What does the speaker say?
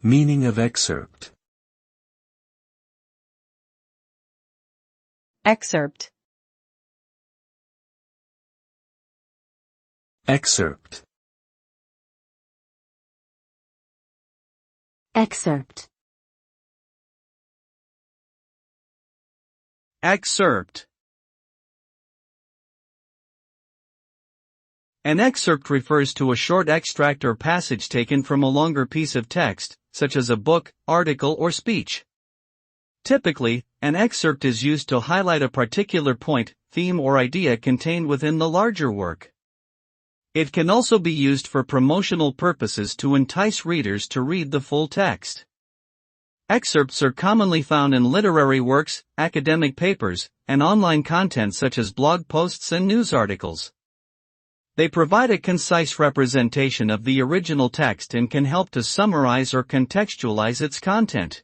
Meaning of excerpt. Excerpt. Excerpt. Excerpt. Excerpt. An excerpt refers to a short extract or passage taken from a longer piece of text, such as a book, article, or speech. Typically, an excerpt is used to highlight a particular point, theme, or idea contained within the larger work. It can also be used for promotional purposes to entice readers to read the full text. Excerpts are commonly found in literary works, academic papers, and online content such as blog posts and news articles. They provide a concise representation of the original text and can help to summarize or contextualize its content.